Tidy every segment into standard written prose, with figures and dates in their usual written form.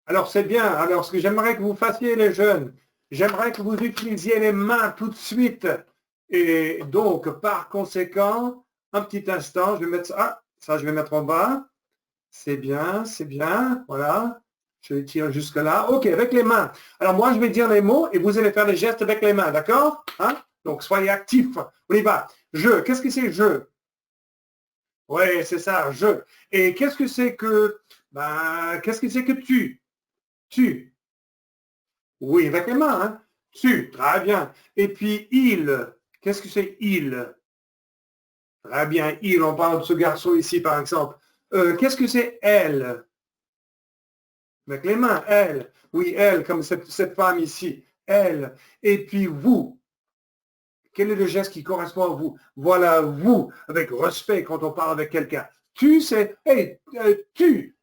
Alors, c'est bien. Alors, ce que j'aimerais que vous fassiez, les jeunes, j'aimerais que vous utilisiez les mains tout de suite. Et donc, par conséquent, un petit instant, je vais mettre ça. Ah, ça, je vais mettre en bas. C'est bien, c'est bien. Voilà. Je vais tirer jusque-là. OK, avec les mains. Alors, moi, je vais dire les mots et vous allez faire les gestes avec les mains. D'accord? Hein? Donc, soyez actifs. On y va. Je. Qu'est-ce que c'est je? Oui, c'est ça, je. Et qu'est-ce que c'est que, ben, qu'est-ce que c'est que tu? Tu. Oui, avec les mains, hein. Tu, très bien. Et puis il, qu'est-ce que c'est il? Très bien, il, on parle de ce garçon ici, par exemple. Qu'est-ce que c'est elle? Avec les mains, elle. Oui, elle, comme cette femme ici. Elle. Et puis vous. Quel est le geste qui correspond à vous? Voilà, vous, avec respect quand on parle avec quelqu'un. Tu, c'est, hey, tu,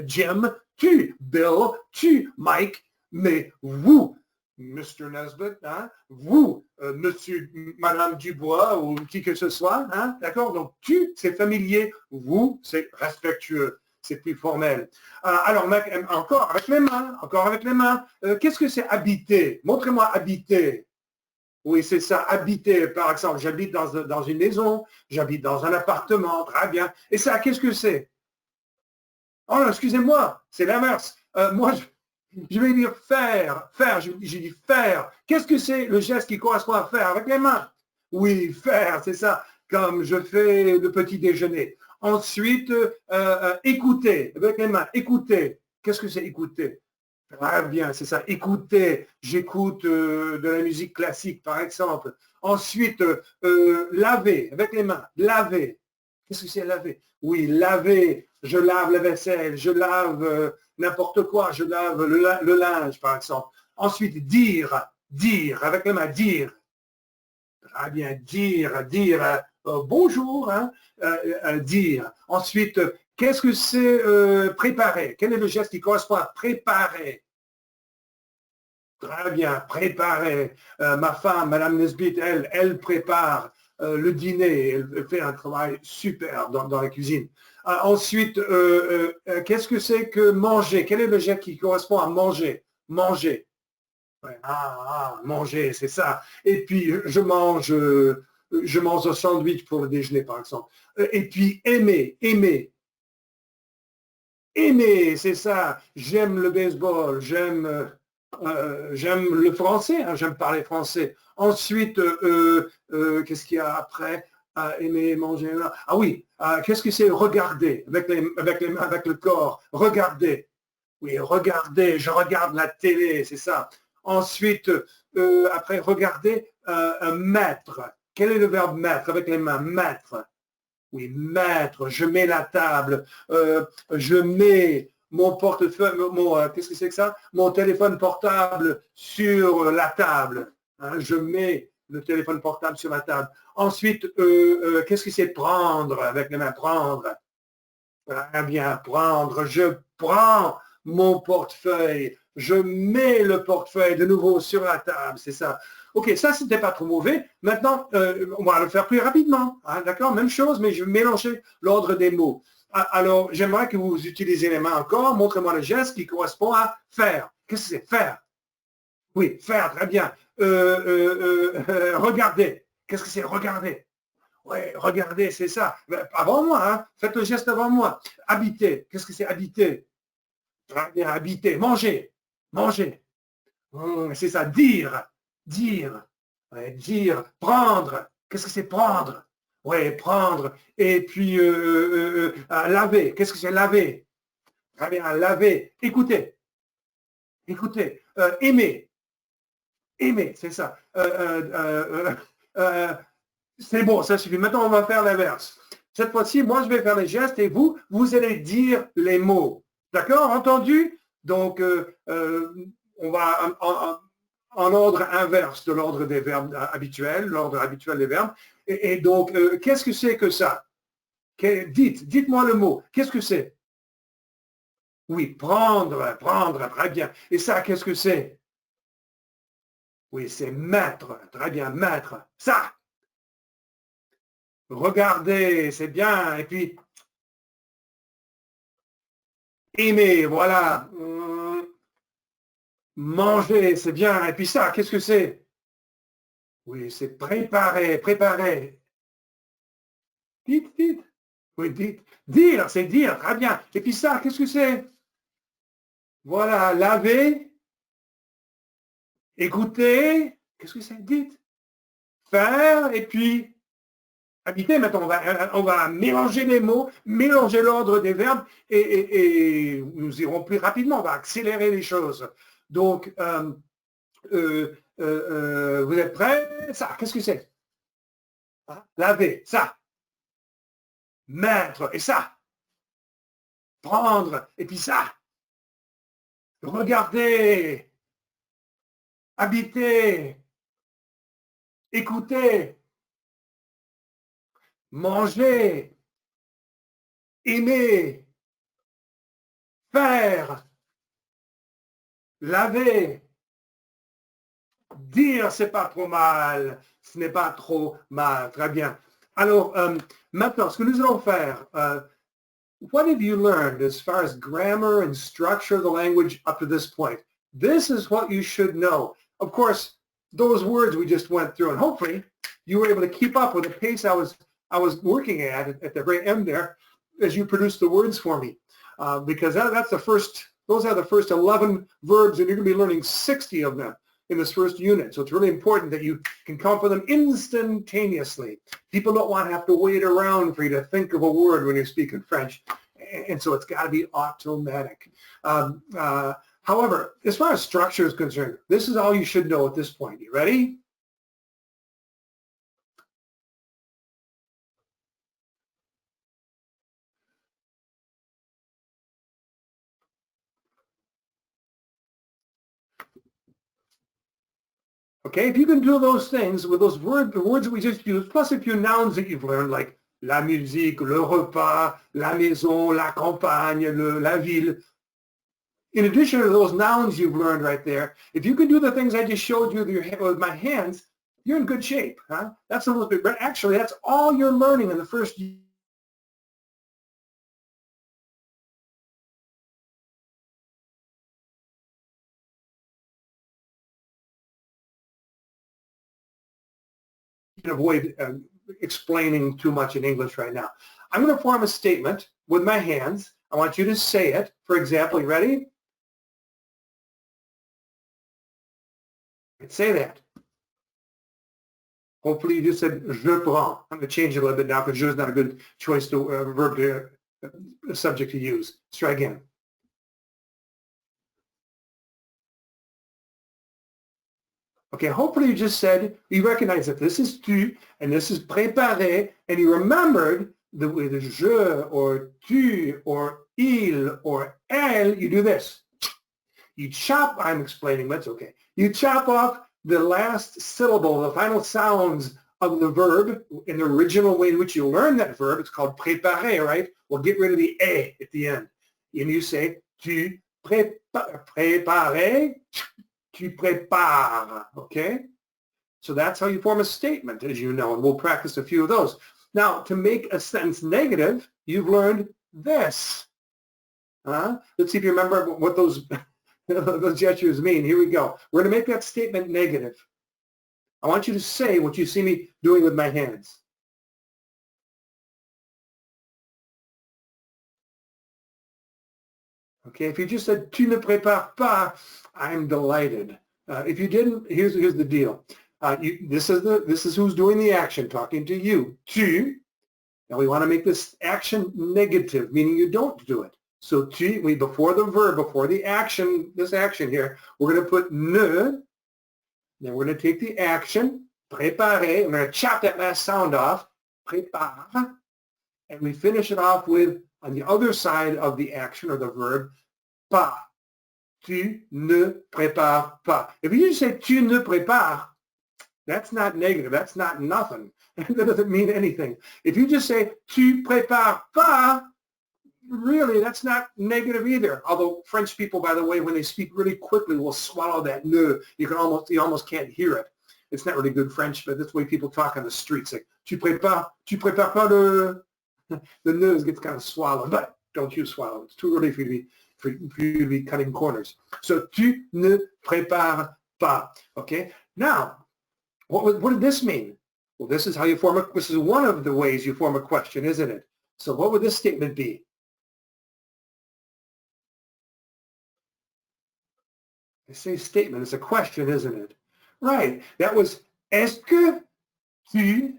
Jim, tu, Bill, tu, Mike, mais vous, Mr. Nesbitt, hein, vous, Monsieur, Madame Dubois ou qui que ce soit, hein, d'accord? Donc, tu, c'est familier, vous, c'est respectueux, c'est plus formel. Alors, encore avec les mains, encore avec les mains. Qu'est-ce que c'est habiter? Montrez-moi habiter. Oui, c'est ça, habiter, par exemple. J'habite dans une maison, j'habite dans un appartement, très bien. Et ça, qu'est-ce que c'est? Oh, excusez-moi, c'est l'inverse. Moi, je vais dire faire, faire, j'ai dit faire. Qu'est-ce que c'est le geste qui correspond à faire avec les mains? Oui, faire, c'est ça, comme je fais le petit déjeuner. Ensuite, écouter, avec les mains, écouter. Qu'est-ce que c'est écouter? Ah bien, c'est ça. Écouter, j'écoute de la musique classique, par exemple. Ensuite, laver, avec les mains, laver. Qu'est-ce que c'est laver? Oui, laver, je lave la vaisselle, je lave n'importe quoi, je lave le linge, par exemple. Ensuite, dire, avec les mains, dire. Ah bien, dire, bonjour, hein, dire. Ensuite, qu'est-ce que c'est préparer? Quel est le geste qui correspond à préparer? Très bien, préparer. Ma femme, Madame Nesbitt, elle prépare le dîner. Elle fait un travail super dans la cuisine. Ensuite, qu'est-ce que c'est que manger? Quel est le geste qui correspond à manger? Manger. Ouais, manger, c'est ça. Et puis, je mange un sandwich pour le déjeuner, par exemple. Et puis, aimer, aimer. Aimer, c'est ça. J'aime le baseball, j'aime le français, hein, j'aime parler français. Ensuite, qu'est-ce qu'il y a après? Aimer, manger. Ah oui, qu'est-ce que c'est regarder avec les mains, avec le corps? Regarder. Oui, regarder, je regarde la télé, c'est ça. Ensuite, après regarder, mettre. Quel est le verbe mettre avec les mains? Mettre. Oui, mettre, je mets la table, je mets mon portefeuille, qu'est-ce que c'est que ça? Mon téléphone portable sur la table. Hein, je mets le téléphone portable sur la table. Ensuite, qu'est-ce que c'est prendre avec les mains? Prendre. Très bien, prendre. Je prends mon portefeuille. Je mets le portefeuille de nouveau sur la table. C'est ça. OK, ça, c'était pas trop mauvais. Maintenant, on va le faire plus rapidement. Hein, d'accord? Même chose, mais je vais mélanger l'ordre des mots. Alors, j'aimerais que vous utilisiez les mains encore. Montrez-moi le geste qui correspond à faire. Qu'est-ce que c'est? Faire. Oui, faire, très bien. Regarder. Qu'est-ce que c'est? Regarder. Oui, regardez, c'est ça. Avant moi, hein. Faites le geste avant moi. Habiter. Qu'est-ce que c'est habiter? Très bien, habiter. Manger. Manger. C'est ça. Dire. Dire. Ouais, dire. Prendre. Qu'est-ce que c'est prendre? Oui, prendre. Et puis, laver. Qu'est-ce que c'est laver? Très bien, laver. Écouter. Écouter. Aimer. Aimer, c'est ça. C'est bon, ça suffit. Maintenant, on va faire l'inverse. Cette fois-ci, moi, je vais faire les gestes et vous allez dire les mots. D'accord? Entendu? Donc, on va en ordre inverse de l'ordre des verbes habituels, l'ordre habituel des verbes. Et donc, qu'est-ce que c'est que ça? Dites-moi le mot. Qu'est-ce que c'est? Oui, prendre, prendre, très bien. Et ça, qu'est-ce que c'est? Oui, c'est mettre, très bien, mettre. Ça! Regardez, c'est bien. Et puis, Aimer, voilà. Manger, c'est bien. Et puis ça, qu'est-ce que c'est? Oui, c'est préparer, préparer. Dites, dites. Oui, dites. Dire, c'est dire, très bien. Et puis ça, qu'est-ce que c'est? Voilà, laver, écouter. Qu'est-ce que c'est? Dites. Faire, et puis habiter. Maintenant, on va mélanger les mots, mélanger l'ordre des verbes, et nous irons plus rapidement. On va accélérer les choses. Donc, vous êtes prêts? Ça, qu'est-ce que c'est? Laver, ça. Mettre, et ça. Prendre, et puis ça. Regarder, habiter, écouter, manger, aimer, faire, laver, dire, c'est pas trop mal, ce n'est pas trop mal, très bien. Alors, maintenant, ce que nous allons faire, what have you learned as far as grammar and structure of the language up to this point? This is what you should know. Of course, those words we just went through, and hopefully you were able to keep up with the pace I was working at the very end there as you produced the words for me. Because that's the first, those are the first 11 verbs, and you're going to be learning 60 of them in this first unit. So it's really important that you can come up with them instantaneously. People don't want to have to wait around for you to think of a word when you're speaking French. And so it's got to be automatic. However, as far as structure is concerned, this is all you should know at this point. You ready? Okay, if you can do those things with those words that we just used, plus a few nouns that you've learned, like la musique, le repas, la maison, la campagne, la ville. In addition to those nouns you've learned right there, if you can do the things I just showed you with my hands, you're in good shape. Huh? That's a little bit, but actually that's all you're learning in the first year. Avoid explaining too much in English right now. I'm going to form a statement with my hands. I want you to say it. For example, you ready? Say that. Hopefully you just said je prends. I'm going to change it a little bit now because je is not a good choice to verb to subject to use. Let's try again. Okay, hopefully you just said, you recognize that this is tu and this is préparé, and you remembered the with je or tu or il or elle, you do this. You chop, I'm explaining, but it's okay. You chop off the last syllable, the final sounds of the verb in the original way in which you learn that verb. It's called préparer, right? Well, get rid of the et at the end. And you say, tu préparer, tu prépares, okay? So that's how you form a statement, as you know, and we'll practice a few of those. Now, to make a sentence negative, you've learned this. Let's see if you remember what those gestures mean. Here we go. We're going to make that statement negative. I want you to say what you see me doing with my hands. Okay, if you just said, tu ne prépares pas, I'm delighted. If you didn't, here's the deal. This is who's doing the action, talking to you. Tu. Now we want to make this action negative, meaning you don't do it. So tu, before the verb, before the action, this action here, we're going to put ne. Then we're going to take the action, préparer. I'm going to chop that last sound off, prépare. And we finish it off with, on the other side of the action or the verb, pas. Tu ne prépares pas. If you just say tu ne prépares, that's not negative. That's not nothing. That doesn't mean anything. If you just say tu prépares pas, really, that's not negative either. Although French people, by the way, when they speak really quickly, will swallow that ne. You almost can't hear it. It's not really good French, but that's the way people talk on the streets. Like, tu prépares pas le... The ne gets kind of swallowed, but don't you swallow. It's too early for you to be for you to be cutting corners. So, tu ne prépares pas. Okay? Now, what did this mean? Well, this is how you form this is one of the ways you form a question, isn't it? So what would this statement be? I say statement, it's a question, isn't it? Right. That was, est-ce que tu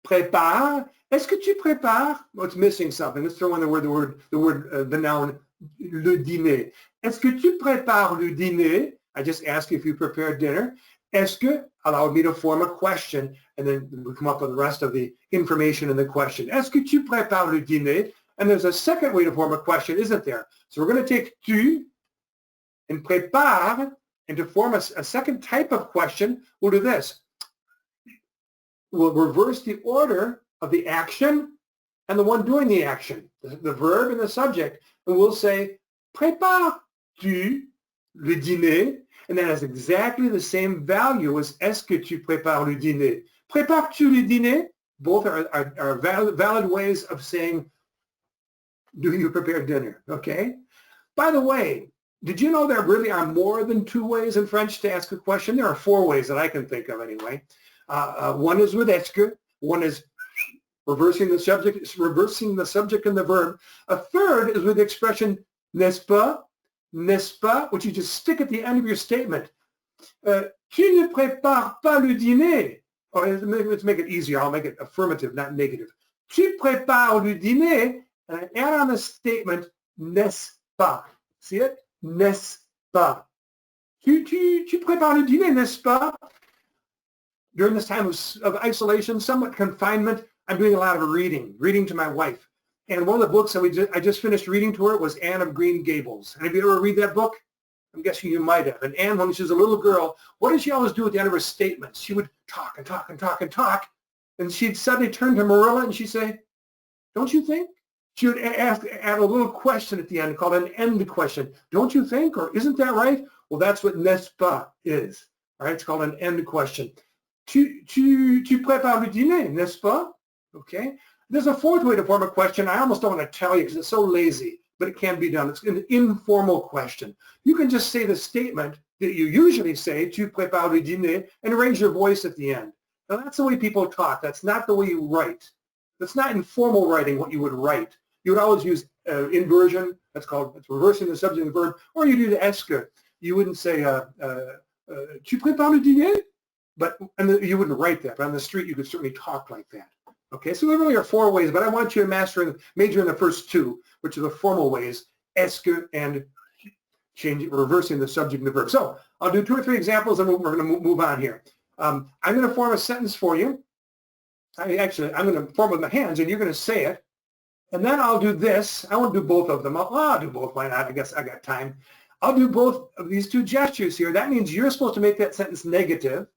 prépares? Est-ce que tu prépares? Well, it's missing something. Let's throw in the noun, le dîner. Est-ce que tu prépares le dîner? I just ask you if you prepare dinner. Est-ce que allowed me to form a question, and then we come up with the rest of the information in the question. Est-ce que tu prépares le dîner? And there's a second way to form a question, isn't there? So we're going to take tu and prépare, and to form a second type of question, we'll do this. We'll reverse the order of the action and the one doing the action, the verb and the subject, and we'll say, prépares-tu le dîner? And that has exactly the same value as est-ce que tu prépares le dîner? Prépares-tu le dîner? Both are valid ways of saying, do you prepare dinner? Okay? By the way, did you know there really are more than two ways in French to ask a question? There are four ways that I can think of anyway. One is with est-ce que, one is reversing the subject and the verb. A third is with the expression n'est-ce pas, which you just stick at the end of your statement. Tu ne prépares pas le dîner. Or let's make it easier. I'll make it affirmative, not negative. Tu prépares le dîner, and I add on the statement, n'est-ce pas. See it? N'est-ce pas. Tu prépares le dîner, n'est-ce pas? During this time of isolation, somewhat confinement, I'm doing a lot of reading to my wife. And one of the books that I just finished reading to her was Anne of Green Gables. And have you ever read that book? I'm guessing you might have. And Anne, when she was a little girl, what did she always do at the end of her statements? She would talk and talk and talk and talk. And she'd suddenly turn to Marilla and she'd say, don't you think? She would add a little question at the end called an end question. Don't you think? Or isn't that right? Well, that's what n'est-ce pas is. All right, it's called an end question. Tu prépares le dîner, n'est-ce pas? Okay. There's a fourth way to form a question. I almost don't want to tell you because it's so lazy, but it can be done. It's an informal question. You can just say the statement that you usually say, tu prépares le dîner, and raise your voice at the end. Now, that's the way people talk. That's not the way you write. That's not informal writing what you would write. You would always use inversion. It's reversing the subject and the verb. Or you do the est-ce que. You wouldn't say, tu prépares le dîner? You wouldn't write that. But on the street, you could certainly talk like that. Okay, so there really are four ways, but I want you to major in the first two, which are the formal ways, est-ce que and reversing the subject and the verb. So I'll do two or three examples, and we're going to move on here. I'm going to form a sentence for you. I'm going to form with my hands, and you're going to say it. And then I'll do this. I won't do both of them. I'll do both. Why not? I guess I got time. I'll do both of these two gestures here. That means you're supposed to make that sentence negative.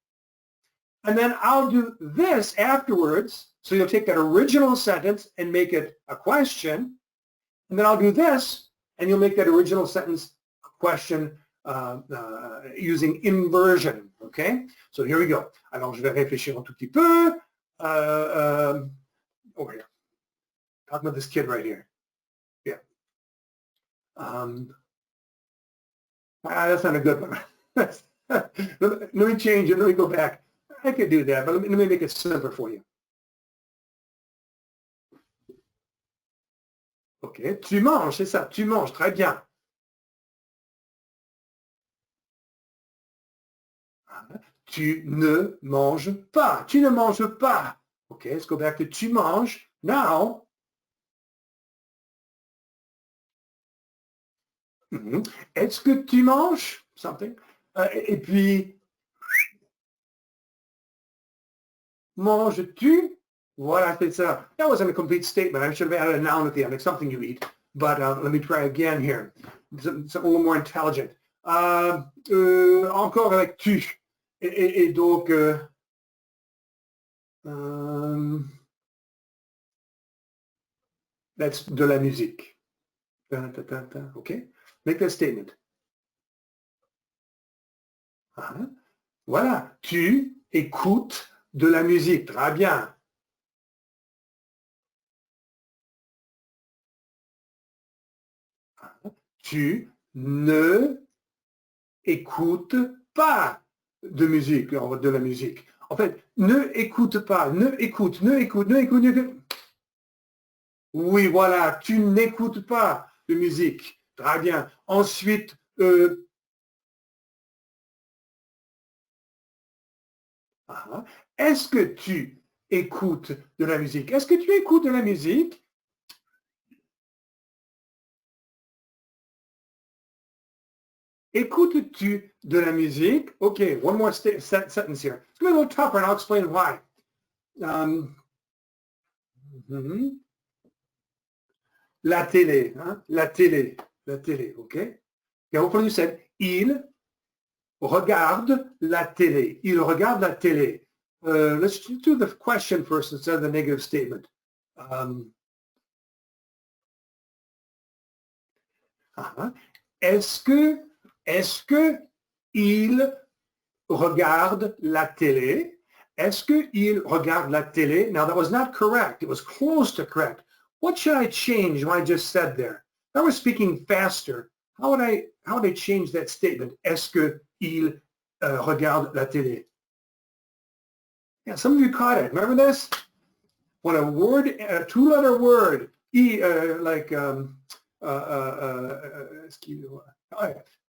And then I'll do this afterwards. So you'll take that original sentence and make it a question. And then I'll do this, and you'll make that original sentence a question using inversion. Okay? So here we go. Alors, je vais réfléchir un tout petit peu. Over here. Talking about this kid right here. Yeah. That's not a good one. Let me change it. Let me go back. I could do that, but let me make it simpler for you. OK. Tu manges, c'est ça. Tu manges. Très bien. Tu ne manges pas. Tu ne manges pas. OK. Let's go back to tu manges. Now, est-ce que tu manges? Something. Et puis, manges-tu? Voilà, c'est ça. That wasn't a complete statement. I should have added a noun at the end, like something you eat. But let me try again here. Something a little more intelligent. Encore avec tu. Et donc, that's de la musique. OK? Make that statement. Voilà. Tu écoutes de la musique. Très bien. tu ne écoutes pas de musique, de la musique. En fait, ne écoute pas, ne écoute, ne écoute, ne écoute, ne écoute. Oui, voilà, tu n'écoutes pas de musique. Très bien. Ensuite, est-ce que tu écoutes de la musique? Est-ce que tu écoutes de la musique? Écoutes-tu de la musique? Okay, one more sentence here. It's going to be a little tougher, and I'll explain why. La télé, hein? La télé, okay? Okay, hopefully you said, il regarde la télé. Il regarde la télé. Let's do the question first instead of the negative statement. Est-ce que il regarde la télé? Est-ce qu'il regarde la télé? Now, that was not correct. It was close to correct. What should I change what I just said there? If I was speaking faster, how would I change that statement? Est-ce qu'il regarde la télé? Yeah, some of you caught it. Remember this? When a word, a two-letter word,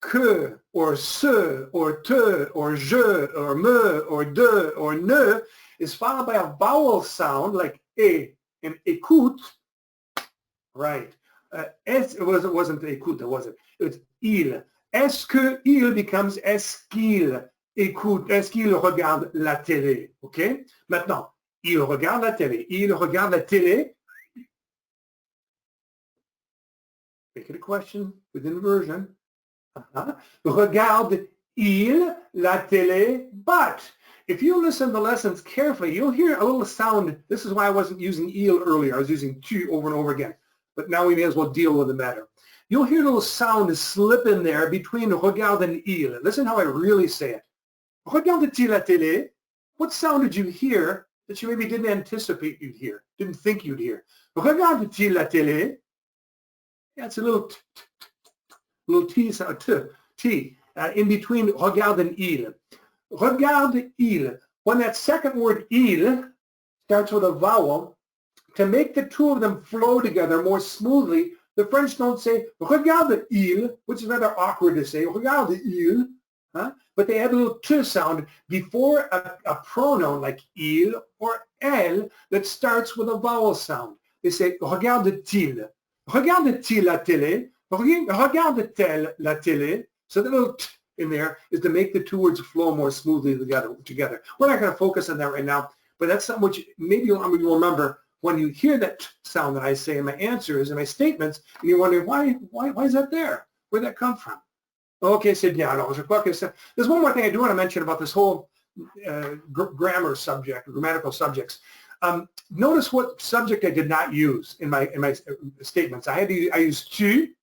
que, or ce, or te, or je, or me, or de, or ne, is followed by a vowel sound like e and écoute. Right. It wasn't écoute, was it? It's il. Est-ce que il becomes est-ce qu'il écoute, est-ce qu'il regarde la télé? OK? Maintenant, il regarde la télé. Il regarde la télé. Make it a question with inversion. Regarde-il la télé? But if you listen to the lessons carefully, you'll hear a little sound. This is why I wasn't using il earlier. I was using tu over and over again. But now we may as well deal with the matter. You'll hear a little sound slip in there between regarde and il. Listen how I really say it. Regarde-t-il la télé? What sound did you hear that you maybe didn't anticipate you'd hear, didn't think you'd hear? Regarde-t-il la télé? Yeah, it's a little T sound, T, in between regarde and il. Regarde-il. When that second word il starts with a vowel, to make the two of them flow together more smoothly, the French don't say regarde-il, which is rather awkward to say, regarde-il, but they add a little t sound before a pronoun like il or elle that starts with a vowel sound. They say regarde-t-il. Regarde-t-il la télé? Regarde-t-elle la télé? So the little t in there is to make the two words flow more smoothly together. We're not going to focus on that right now, but that's something which maybe you'll remember when you hear that t sound that I say in my answers and my statements, and you're wondering, why is that there? Where'd that come from? Okay, c'est bien. Alors, je crois que there's one more thing I do want to mention about this whole grammar subject, grammatical subjects. Notice what subject I did not use in my statements. I used tu,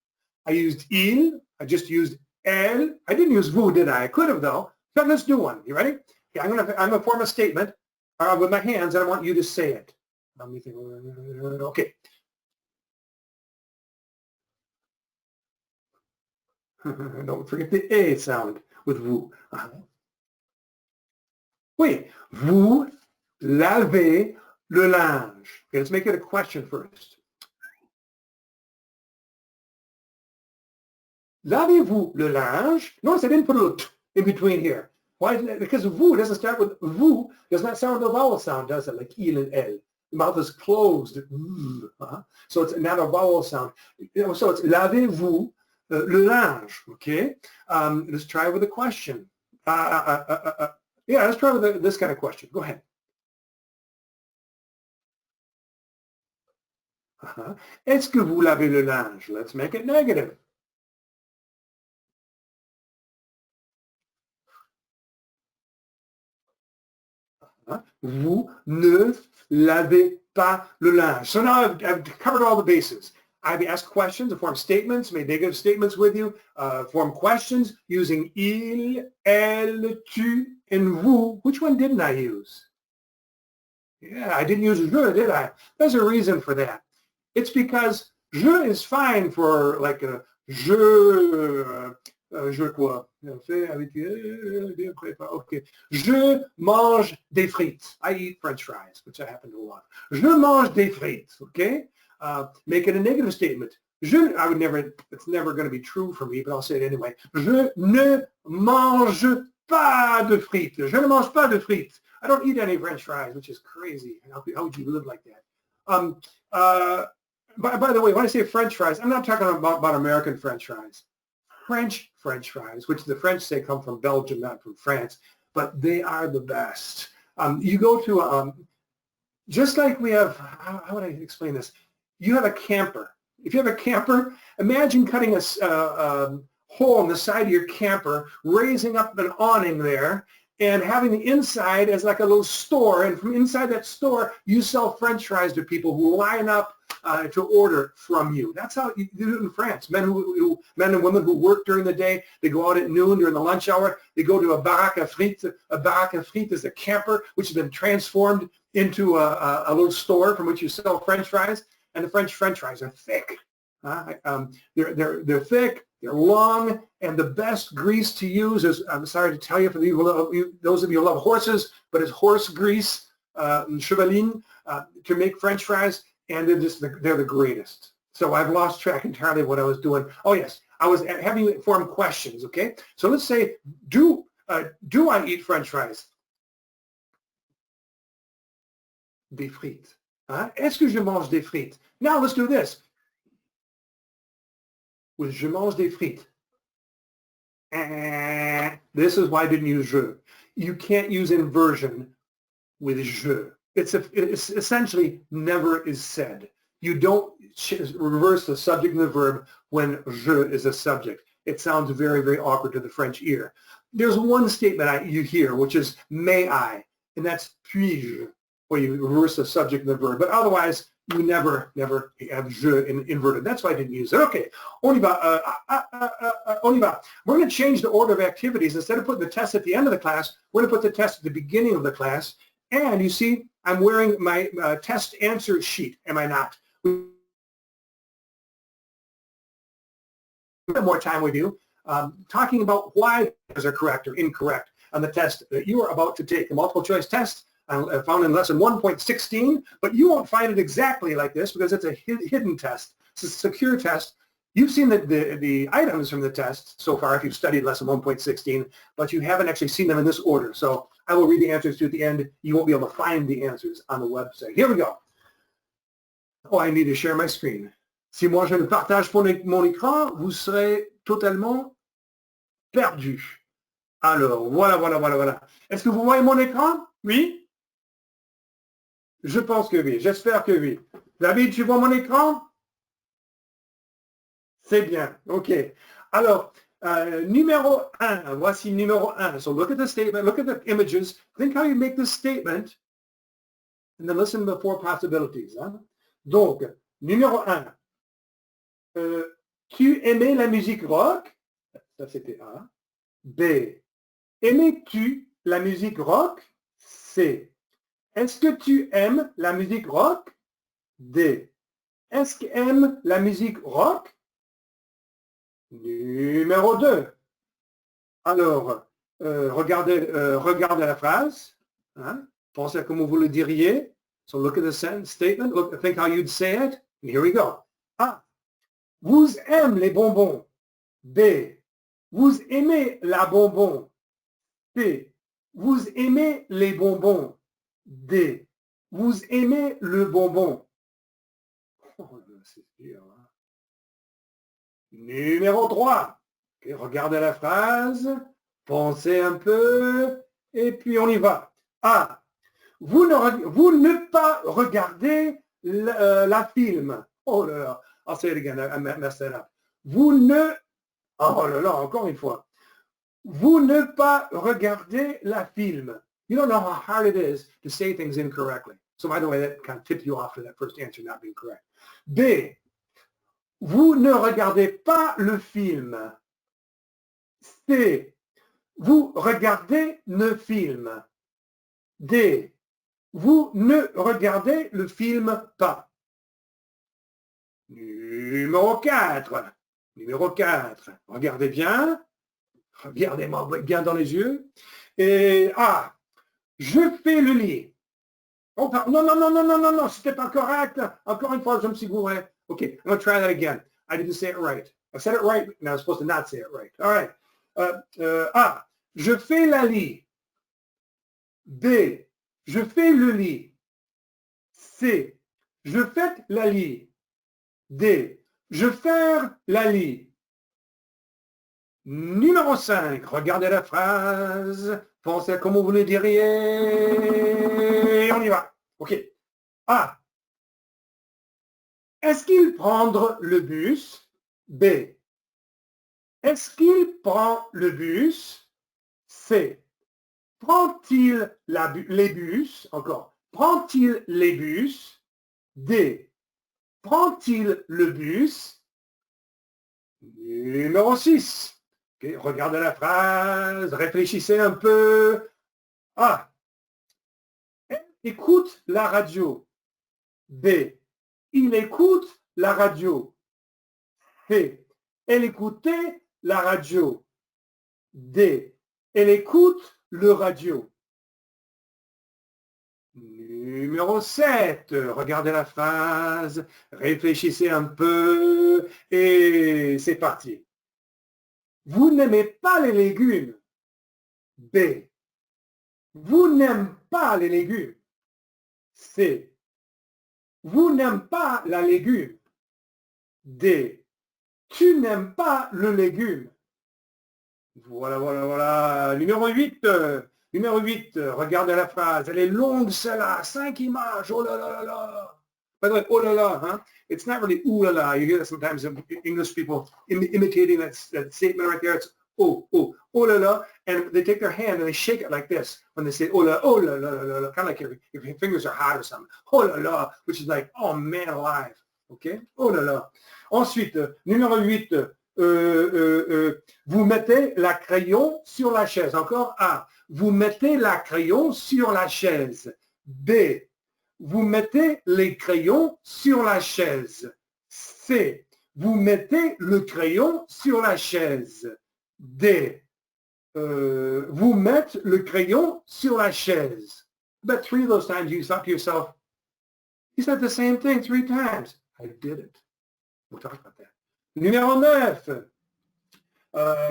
I used il, I just used elle. I didn't use vous, did I? I could have though. So let's do one. You ready? Okay, I'm gonna form a statement with my hands, and I want you to say it. Let me think. Okay. Don't forget the A sound with vous. Oui, vous lavez le linge. Okay, let's make it a question first. Lavez-vous le linge? Notice I didn't put a little t in between here. Why? Because vous doesn't start with vous, does not sound with a vowel sound, does it? Like il and elle. The mouth is closed. So it's not a vowel sound. So it's lavez-vous le linge. Okay? Let's try with a question. Yeah, let's try with this kind of question. Go ahead. Est-ce que vous lavez le linge? Let's make it negative. Vous ne lavez pas le linge. So now I've covered all the bases. I've asked questions, I've formed statements, made negative statements with you, formed questions using il, elle, tu, and vous. Which one didn't I use? Yeah, I didn't use je, did I? There's a reason for that. It's because je is fine for like Je quoi? Okay. Je mange des frites. I eat French fries, which I happen to love. Je mange des frites. Okay. Make it a negative statement. I would never. It's never going to be true for me, but I'll say it anyway. Je ne mange pas de frites. Je ne mange pas de frites. I don't eat any French fries, which is crazy. How would you live like that? By the way, when I say French fries, I'm not talking about American French fries. French fries, which the French say come from Belgium, not from France, but they are the best. You go to, just like we have, how would I explain this? You have a camper. If you have a camper, imagine cutting a hole in the side of your camper, raising up an awning there, and having the inside as like a little store. And from inside that store, you sell French fries to people who line up to order from you. That's how you do it in France. Men and women who work during the day, they go out at noon during the lunch hour. They go to a baraque à frites. A baraque à frites is a camper which has been transformed into a little store from which you sell French fries. And the French fries are thick. They're thick. They're long, and the best grease to use is, I'm sorry to tell you, for those of you who love horses, but it's horse grease, chevaline, to make French fries, and they're the greatest. So I've lost track entirely of what I was doing. Oh yes, I was having you form questions, okay? So let's say, do I eat French fries? Des frites. Est-ce que je mange des frites? Now let's do this. Je mange des frites. This is why I didn't use je. You can't use inversion with je. It's essentially never is said. You don't reverse the subject and the verb when je is a subject. It sounds very, very awkward to the French ear. There's one statement you hear, which is may I, and that's puis-je, where you reverse the subject and the verb. But otherwise, you never have je inverted. That's why I didn't use it. Okay, on y va. On y va. We're going to change the order of activities. Instead of putting the test at the end of the class, we're going to put the test at the beginning of the class. And you see, I'm wearing my test answer sheet, am I not? More time with you, talking about why these are correct or incorrect on the test that you are about to take, a multiple choice test. I found in lesson 1.16, but you won't find it exactly like this because it's a hidden test. It's a secure test. You've seen the items from the test so far if you've studied lesson 1.16, but you haven't actually seen them in this order. So I will read the answers to you at the end. You won't be able to find the answers on the website. Here we go. Oh, I need to share my screen. Si moi je ne partage pas mon écran, vous serez totalement perdu. Alors, voilà. Est-ce que vous voyez mon écran? Oui? Je pense que oui. J'espère que oui. David, tu vois mon écran? C'est bien. OK. Alors, numéro 1. Voici numéro 1. So look at the statement. Look at the images. Think how you make this statement. And then listen to the four possibilities. Hein? Donc, numéro 1. Tu aimais la musique rock? Ça, c'était A. B. Aimais-tu la musique rock? C. Est-ce que tu aimes la musique rock? D. Est-ce que tu aimes la musique rock? Numéro 2. Alors, regardez la phrase. Hein? Pensez à comment vous le diriez. So look at the sentence statement. Think how you'd say it. And here we go. A. Vous aimez les bonbons. B. Vous aimez la bonbon. C. Vous aimez les bonbons. D. Vous aimez le bonbon. Oh, c'est dur. Hein? Numéro 3. Okay, regardez la phrase. Pensez un peu. Et puis on y va. A. Vous ne pas regardez la film. Oh là là. I'll say it again. I messed that up. Vous ne... Oh là là, encore une fois. Vous ne pas regardez la film. You don't know how hard it is to say things incorrectly. So by the way, that kind of tipped you off for that first answer not being correct. B. Vous ne regardez pas le film. C. Vous regardez le film. D. Vous ne regardez le film pas. Numéro 4. Numéro 4, regardez bien. Regardez-moi bien dans les yeux. Et A, je fais le lit. Oh, non, non, non, non, non, non, non, c'était pas correct. Encore une fois, je me suis gouré. OK, I'm going to try that again. I didn't say it right. I said it right, and I was supposed to not say it right. All right. A, je fais la lit. B, je fais le lit. C, je fais la lit. D, je faire la lit. Numéro 5, regardez la phrase, pensez à comment vous le diriez, et on y va. OK. A. Est-ce qu'il prend le bus? B. Est-ce qu'il prend le bus? C. Prend-il les bus? Encore. Prend-il les bus? D. Prend-il le bus? Numéro 6. Okay, regardez la phrase, réfléchissez un peu. A. Elle écoute la radio. B. Il écoute la radio. C. Elle écoutait la radio. D. Elle écoute le radio. Numéro 7. Regardez la phrase, réfléchissez un peu et c'est parti. Vous n'aimez pas les légumes. B. Vous n'aimez pas les légumes. C. Vous n'aimez pas la légume. D. Tu n'aimes pas le légume. Voilà, voilà, voilà. Numéro 8. Numéro 8. Regardez la phrase. Elle est longue, celle-là. 5 images. Oh là là là là. By the way, oh la la, huh? It's not really ooh la la. You hear that sometimes English people imitating that statement right there. It's oh la la, and they take their hand and they shake it like this when they say oh la la la la, kind of like your fingers are hot or something. Oh la la, which is like oh man alive. Okay? Oh la la. Ensuite, numéro 8, vous mettez la crayon sur la chaise. Encore A. Vous mettez la crayon sur la chaise. B. Vous mettez les crayons sur la chaise. C. Vous mettez le crayon sur la chaise. D. Vous mettez le crayon sur la chaise. But 3 of those times you thought to yourself, you said the same thing 3 times. I did it. We'll talk about that. Numéro 9.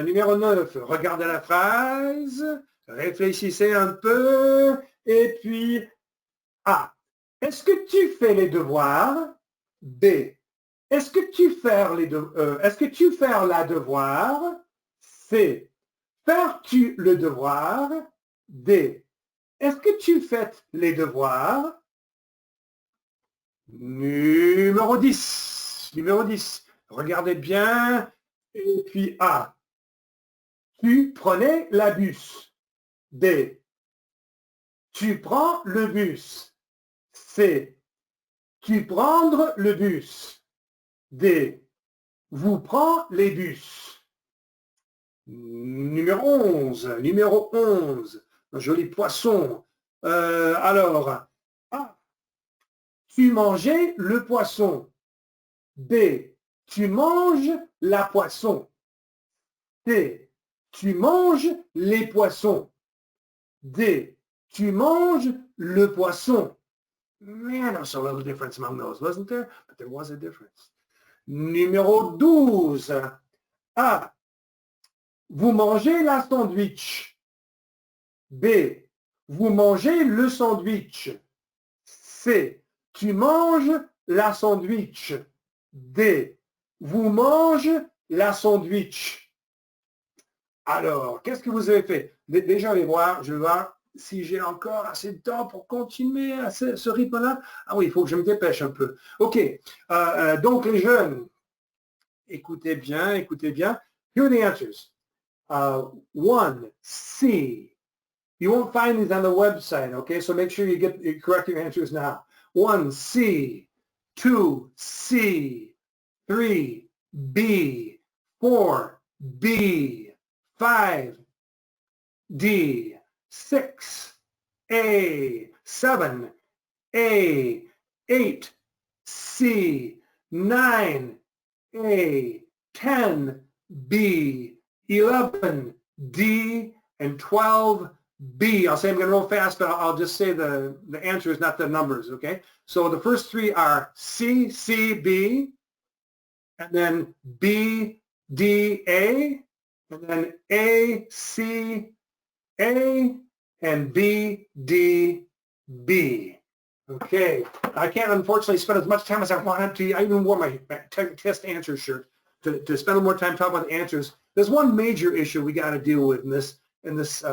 Numéro 9. Regardez la phrase, réfléchissez un peu, et puis A. Est-ce que tu fais les devoirs? B. Est-ce que tu fais la devoir? C. Faire-tu le devoir? D. Est-ce que tu fais les devoirs? Numéro 10. Numéro 10. Regardez bien. Et puis A. Tu prenais la bus. B. Tu prends le bus. C. Tu prendre le bus. D. Vous prend les bus. Numéro 11. Numéro 11. Un joli poisson. Alors, A. Tu mangeais le poisson. B. Tu manges la poisson. C. Tu manges les poissons. D. Tu manges le poisson. Man, there was a little difference among those, wasn't there? But there was a difference. Numéro 12. A. Vous mangez la sandwich. B. Vous mangez le sandwich. C. Tu manges la sandwich. D. Vous mangez la sandwich. Alors, qu'est-ce que vous avez fait? Déjà, je vais voir si j'ai encore assez de temps pour continuer à ce rythme-là. Ah oui, il faut que je me dépêche un peu. OK. Donc, les jeunes, écoutez bien, écoutez bien. Here are the answers. 1, C. You won't find these on the website, okay? So make sure you correct your answers now. 1, C. 2, C. 3, B. 4, B. 5, D. 6, A. 7, A. 8, C. 9, A. 10, B, 11, D, and 12, B. I'll say I'm going real fast, but I'll just say the answer is not the numbers, okay? So the first three are C, C, B, and then B, D, A, and then A, C, A, and B, D, B. Okay, I can't unfortunately spend as much time as I wanted to. I even wore my test answer shirt to spend more time talking about the answers. There's one major issue we got to deal with in this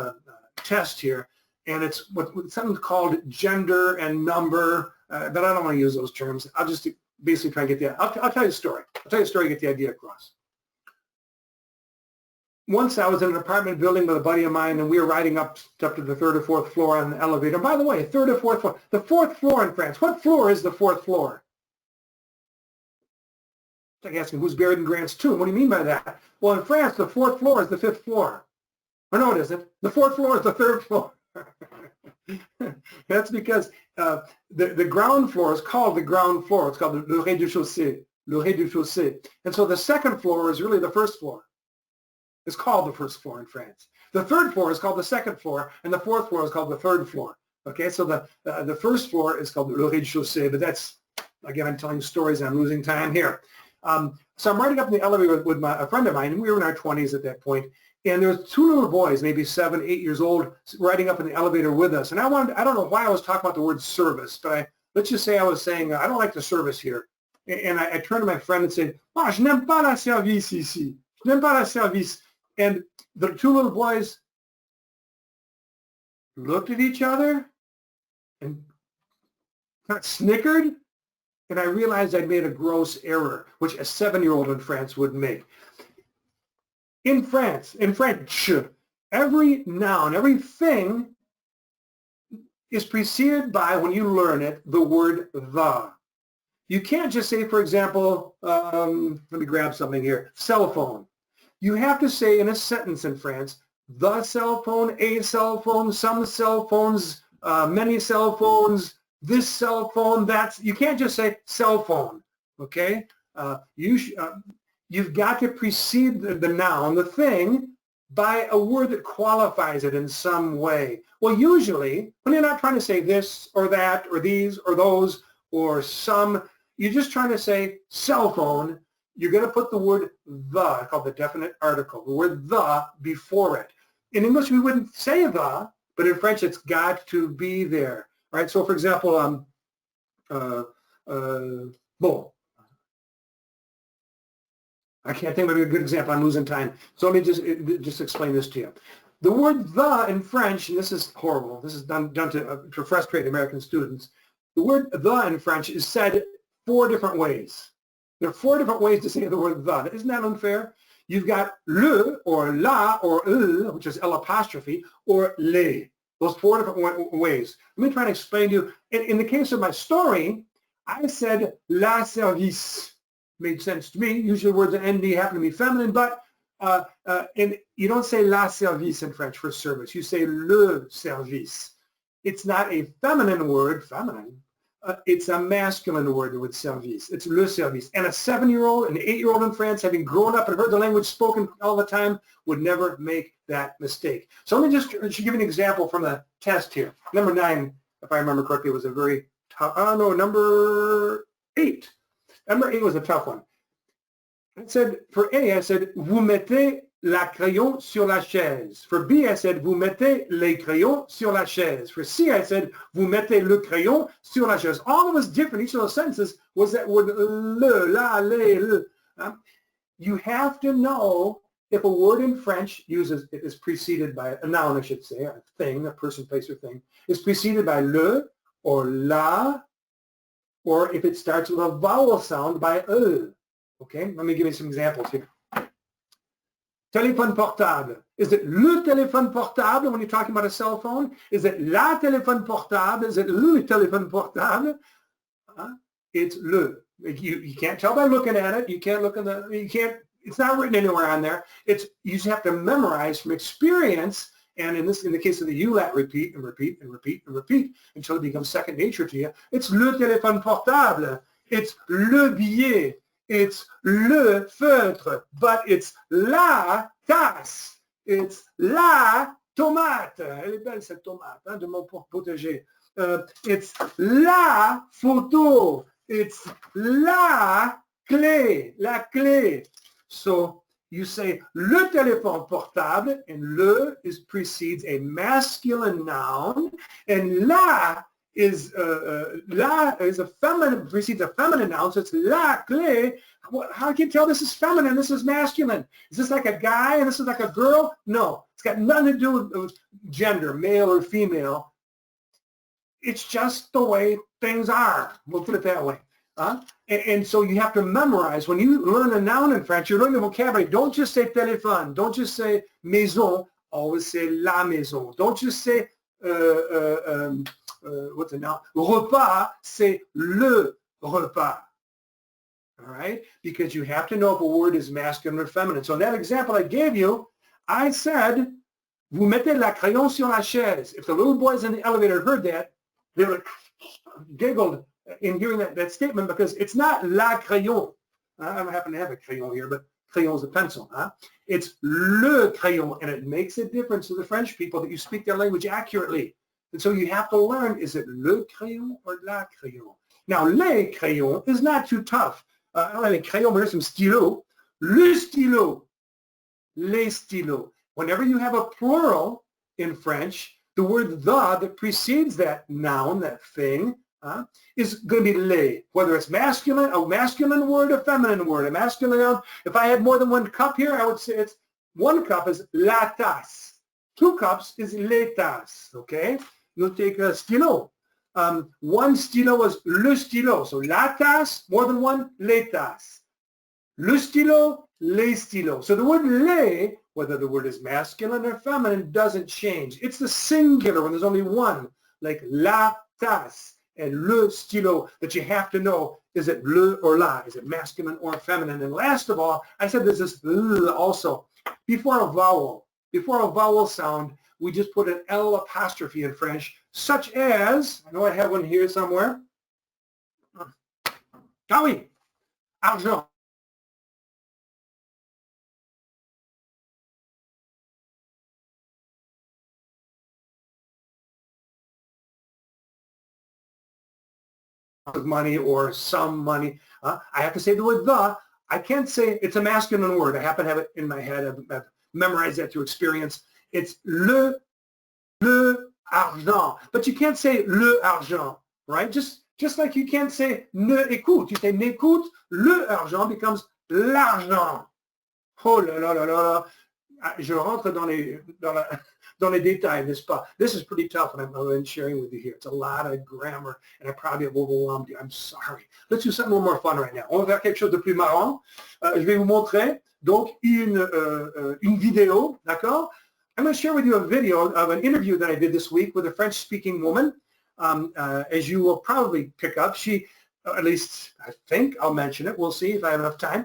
test here, and it's something called gender and number, but I don't want to use those terms. I'll just basically try and get the, I'll tell you a story. I'll tell you a story to get the idea across. Once I was in an apartment building with a buddy of mine, and we were riding up to the third or fourth floor on the elevator. And by the way, third or fourth floor, the fourth floor in France. What floor is the fourth floor? It's like asking who's buried in Grant's tomb. What do you mean by that? Well, in France, the fourth floor is the fifth floor. Or no, it isn't. The fourth floor is the third floor. That's because the ground floor is called the ground floor. It's called le rez-de-chaussée, le rez-de-chaussée. And so the second floor is really the first floor. It's called the first floor in France. The third floor is called the second floor, and the fourth floor is called the third floor. Okay, so the first floor is called le rez-de-chaussée, but that's, again, I'm telling stories and I'm losing time here. So I'm riding up in the elevator with a friend of mine, and we were in our 20s at that point, and there was two little boys, maybe 7, 8 years old, riding up in the elevator with us. And I don't know why I was talking about the word service, but let's just say I was saying, I don't like the service here. And I turned to my friend and said, oh, je n'aime pas la service ici. Je n'aime pas la service. And the two little boys looked at each other and kind of snickered. And I realized I'd made a gross error, which a 7-year-old in France would make. In France, in French, every noun, everything is preceded by, when you learn it, the word the. You can't just say, for example, let me grab something here, cell phone. You have to say in a sentence in France, the cell phone, a cell phone, some cell phones, many cell phones, this cell phone, that's, you can't just say cell phone, okay? You've got to precede the noun, the thing, by a word that qualifies it in some way. Well, usually, when you're not trying to say this or that or these or those or some, you're just trying to say cell phone. You're going to put the word the, called the definite article, the word the before it. In English, we wouldn't say the, but in French, it's got to be there, right? So, for example, bon. I can't think of a good example. I'm losing time. So let me just explain this to you. The word the in French, and this is horrible. This is done to frustrate American students. The word the in French is said 4 different ways. There are 4 different ways to say the word the. Isn't that unfair? You've got le or la or which is L apostrophe, or les. Those 4 different ways. Let me try and explain to you. In the case of my story, I said la service. Made sense to me. Usually words that end happen to be feminine, but and you don't say la service in French for service. You say le service. It's not a feminine word, feminine. It's a masculine word, the word service. It's le service. And a 7-year-old, an 8-year-old in France, having grown up and heard the language spoken all the time, would never make that mistake. So let me just give you an example from the test here. Number 9, if I remember correctly, was a very tough, number 8. Number 8 was a tough one. I said, for A, I said, vous mettez la crayon sur la chaise. For B, I said, vous mettez les crayons sur la chaise. For C, I said, vous mettez le crayon sur la chaise. All of us different. Each of those sentences was that word le, la, le. You have to know if a word in French is preceded by a noun, I should say, a thing, a person, place, or thing, is preceded by le or la, or if it starts with a vowel sound by e. Okay, let me give you some examples here. Téléphone portable. Is it le téléphone portable when you're talking about a cell phone? Is it la téléphone portable? Is it le téléphone portable? It's le. You can't tell by looking at it. You can't look in it's not written anywhere on there. You just have to memorize from experience. And in the case of the Ulat, repeat and repeat and repeat and repeat until it becomes second nature to you. It's le téléphone portable. It's le billet. It's le feutre, but it's la tasse. It's la tomate. Elle est belle cette tomate, hein, de mon potager. It's la photo. It's la clé. La clé. So you say le téléphone portable, and le precedes a masculine noun, and la is a feminine, precedes a feminine noun, so it's la clé. How can you tell this is feminine, this is masculine? Is this like a guy and this is like a girl? No, it's got nothing to do with gender, male or female. It's just the way things are. We'll put it that way. And so you have to memorize. When you learn a noun in French, you learn the vocabulary. Don't just say téléphone. Don't just say maison. Always say la maison. Don't just say what's it now? Repas, c'est le repas. All right? Because you have to know if a word is masculine or feminine. So in that example I gave you, I said, vous mettez la crayon sur la chaise. If the little boys in the elevator heard that, they were giggled in hearing that statement, because it's not la crayon. I don't happen to have a crayon here, but crayon is a pencil. It's le crayon, and it makes a difference to the French people that you speak their language accurately. And so you have to learn, is it le crayon or la crayon? Now, les crayon is not too tough. I don't have any crayon, but here's some stylo. Le stylo, les stylos. Whenever you have a plural in French, the word the that precedes that noun, that thing, is going to be les. Whether it's masculine, a masculine word, a feminine word, a masculine noun. If I had more than one cup here, I would say it's one cup is la tasse. 2 cups is les tasses, okay? You'll take a stylo. One stylo is le stylo. So la tasse, more than one, les tasses. Le stylo, les stylos. So the word les, whether the word is masculine or feminine, doesn't change. It's the singular when there's only one, like la tasse and le stylo, that you have to know, is it le or la? Is it masculine or feminine? And last of all, I said there's this l also. Before a vowel sound, we just put an L apostrophe in French, such as, I know I have one here somewhere. Ah oui, argent. Of money or some money. I have to say the word the. I can't say it's a masculine word. I happen to have it in my head. I've memorized that through experience. It's le argent. But you can't say le argent, right? Just like you can't say ne écoute. You say n'écoute, le argent becomes l'argent. Oh là là là là. Je rentre dans les détails, n'est-ce pas? This is pretty tough, and I'm sharing with you here. It's a lot of grammar, and I probably have overwhelmed you. I'm sorry. Let's do something a little more fun right now. On va faire quelque chose de plus marrant. Je vais vous montrer donc une vidéo, d'accord? I'm going to share with you a video of an interview that I did this week with a French-speaking woman. As you will probably pick up, she, at least I think I'll mention it. We'll see if I have enough time.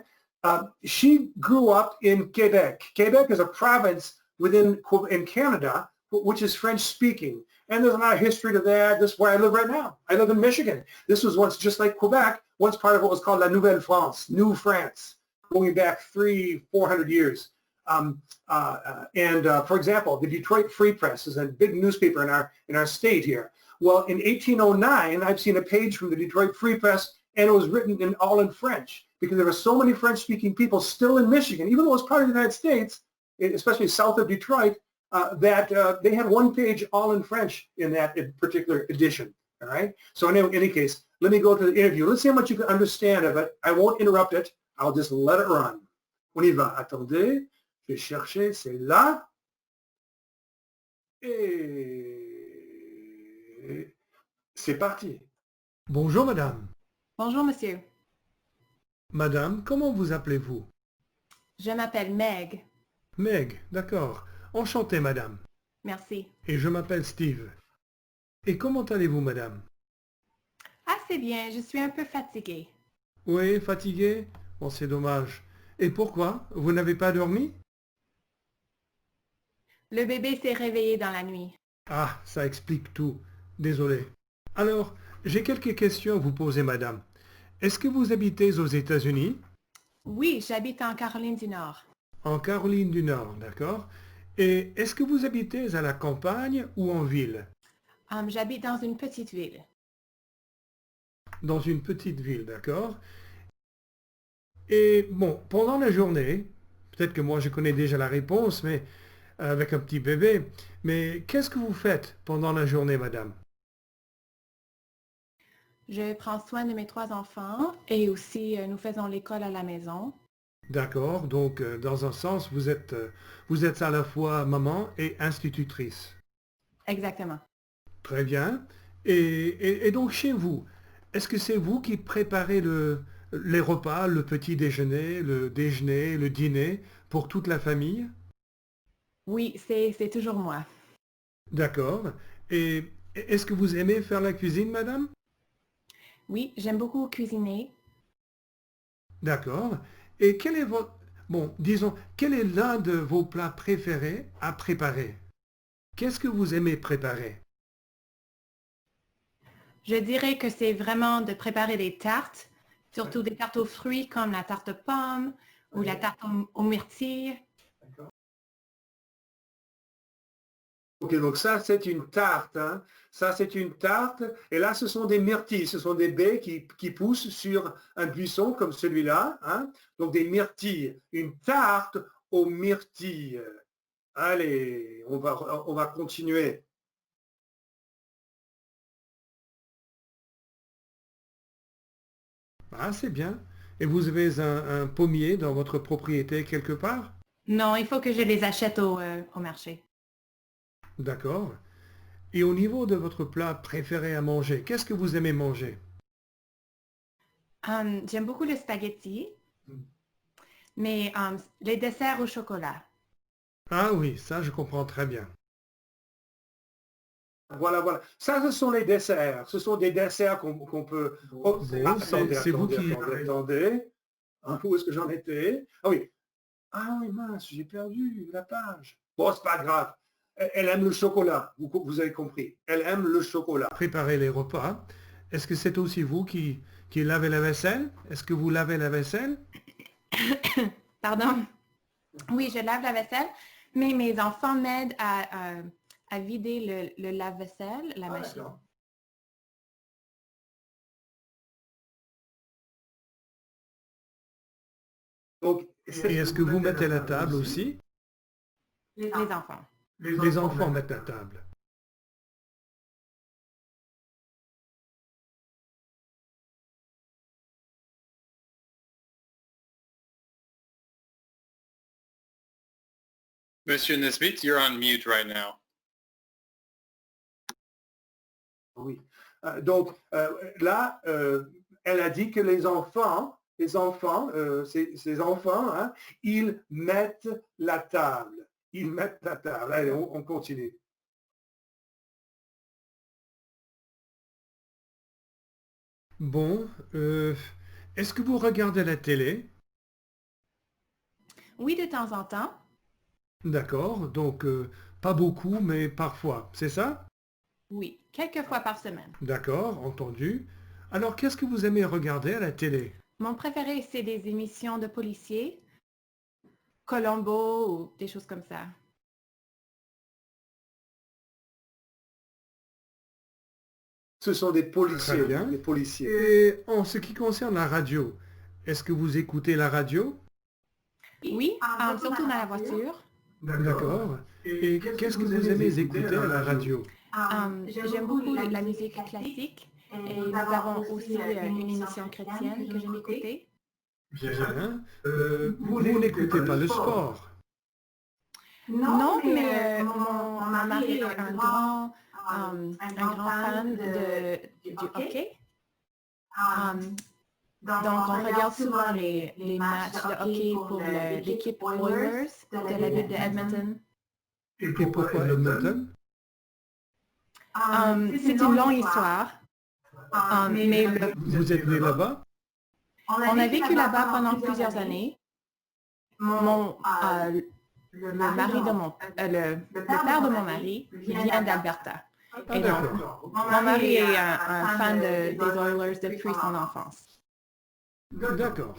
She grew up in Quebec. Quebec is a province in Canada, which is French-speaking. And there's a lot of history to that. This is where I live right now. I live in Michigan. This was once, just like Quebec, once part of what was called La Nouvelle France, New France, going back 300-400 years. For example, the Detroit Free Press is a big newspaper in our state here. Well, in 1809, I've seen a page from the Detroit Free Press, and it was written all in French, because there were so many French-speaking people still in Michigan, even though it was part of the United States, especially south of Detroit, that they had one page all in French in that particular edition. All right. So in any case, let me go to the interview. Let's see how much you can understand of it. I won't interrupt it. I'll just let it run. On y va. Attendez. Je vais chercher. C'est là. Et c'est parti. Bonjour, madame. Bonjour, monsieur. Madame, comment vous appelez-vous? Je m'appelle Meg. Meg, d'accord. Enchanté, madame. Merci. Et je m'appelle Steve. Et comment allez-vous, madame? Assez bien, je suis un peu fatiguée. Oui, fatiguée? Bon, c'est dommage. Et pourquoi? Vous n'avez pas dormi? Le bébé s'est réveillé dans la nuit. Ah, ça explique tout. Désolé. Alors, j'ai quelques questions à vous poser, madame. Est-ce que vous habitez aux États-Unis? Oui, j'habite en Caroline du Nord. En Caroline du Nord, d'accord. Et est-ce que vous habitez à la campagne ou en ville? J'habite dans une petite ville. Dans une petite ville, d'accord. Et bon, pendant la journée, peut-être que moi je connais déjà la réponse, mais avec un petit bébé, mais qu'est-ce que vous faites pendant la journée, madame? Je prends soin de mes 3 enfants et aussi nous faisons l'école à la maison. D'accord, donc dans un sens, vous êtes à la fois maman et institutrice. Exactement. Très bien. Et donc chez vous, est-ce que c'est vous qui préparez les repas, le petit déjeuner, le dîner pour toute la famille? Oui, c'est toujours moi. D'accord. Et est-ce que vous aimez faire la cuisine, madame? Oui, j'aime beaucoup cuisiner. D'accord. Et quel est votre... Bon, disons, quel est l'un de vos plats préférés à préparer? Qu'est-ce que vous aimez préparer? Je dirais que c'est vraiment de préparer des tartes, surtout des tartes aux fruits comme la tarte aux pommes ou la tarte aux myrtilles. Ok, donc ça c'est une tarte, hein. Ça c'est une tarte, et là ce sont des myrtilles, ce sont des baies qui poussent sur un buisson comme celui-là, hein. Donc des myrtilles, une tarte aux myrtilles. Allez, on va continuer. Ah, c'est bien. Et vous avez un pommier dans votre propriété quelque part? Non, il faut que je les achète au marché. D'accord. Et au niveau de votre plat préféré à manger, qu'est-ce que vous aimez manger? J'aime beaucoup le spaghetti, mais les desserts au chocolat. Ah oui, ça je comprends très bien. Voilà, voilà. Ça, ce sont les desserts. Ce sont des desserts qu'on peut... Oh, Bon, c'est vous qui... Attendez. Hein, où est-ce que j'en étais? Ah oui. Ah oui, mince, j'ai perdu la page. Bon, c'est pas grave. Elle aime le chocolat. Vous avez compris. Elle aime le chocolat. Préparer les repas. Est-ce que c'est aussi vous qui lavez la vaisselle? Est-ce que vous lavez la vaisselle? Pardon? Oui, je lave la vaisselle, mais mes enfants m'aident à vider le lave-vaisselle, la machine. D'accord. Donc, et est-ce que vous mettez la table aussi? Les enfants. Les enfants mettent la table. Monsieur Nesbitt, you're on mute right now. Oui. Donc là, elle a dit que les enfants, ces enfants, hein, ils mettent la table. Ils mettent la table. Allez, on continue. Bon, est-ce que vous regardez la télé? Oui, de temps en temps. D'accord, donc pas beaucoup, mais parfois, c'est ça? Oui, quelques fois par semaine. D'accord, entendu. Alors, qu'est-ce que vous aimez regarder à la télé? Mon préféré, c'est des émissions de policiers, Colombo ou des choses comme ça. Ce sont des policiers. Très bien. Des policiers. Et en ce qui concerne la radio, est-ce que vous écoutez la radio? Oui, surtout dans la voiture. D'accord. Et qu'est-ce que vous aimez écouter à la radio? J'aime beaucoup la musique classique et nous avons aussi une émission chrétienne que j'aime écouter. Bien. Vous n'écoutez pas le sport? Non, mais mon mari est un grand fan du hockey. Donc, on regarde souvent les matchs de hockey pour l'équipe Oilers de la ville de Edmonton. Et pourquoi Edmonton? C'est une longue histoire. Mais Vous êtes né là-bas? on a vécu là-bas pendant plusieurs années. Le père de mon mari, il vient d'Alberta. Ah, Et donc, d'accord. mon mari est un fan des Oilers depuis son enfance. D'accord.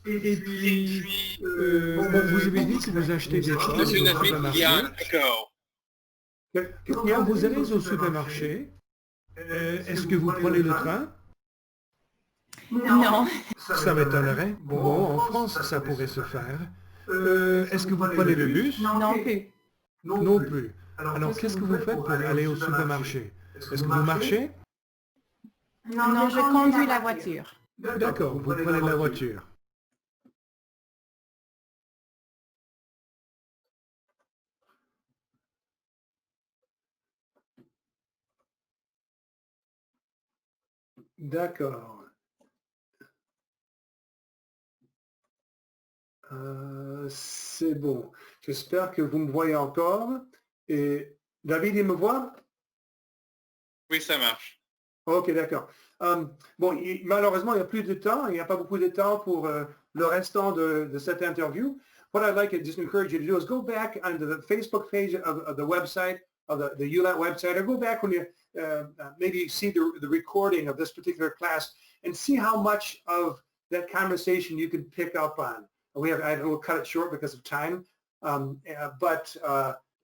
Et puis, bon, vous avez dit que vous achetez des pommes au Monsieur Nesbitt, il y a un supermarché. echo. Qu'est-ce qu'il y a? Quand vous allez au supermarché, est-ce que vous prenez le train? Non. Ça m'étonnerait. Bon, en France, ça pourrait se faire. Est-ce que vous prenez le bus? Non plus. Non plus. Alors, qu'est-ce que vous faites pour aller au supermarché? Est-ce que vous marchez? Non, je conduis la voiture. D'accord, vous prenez la voiture. D'accord. C'est bon. J'espère que vous me voyez encore. Et David, il me voit? Oui, ça marche. Ok, d'accord. Bon, malheureusement, il n'y a plus de temps. Il n'y a pas beaucoup de temps pour le restant de cette interview. What I'd like to just encourage you to do is go back onto the Facebook page of the website, of the Ulat website, or go back when you maybe see the recording of this particular class and see how much of that conversation you can pick up on. We'll cut it short because of time, but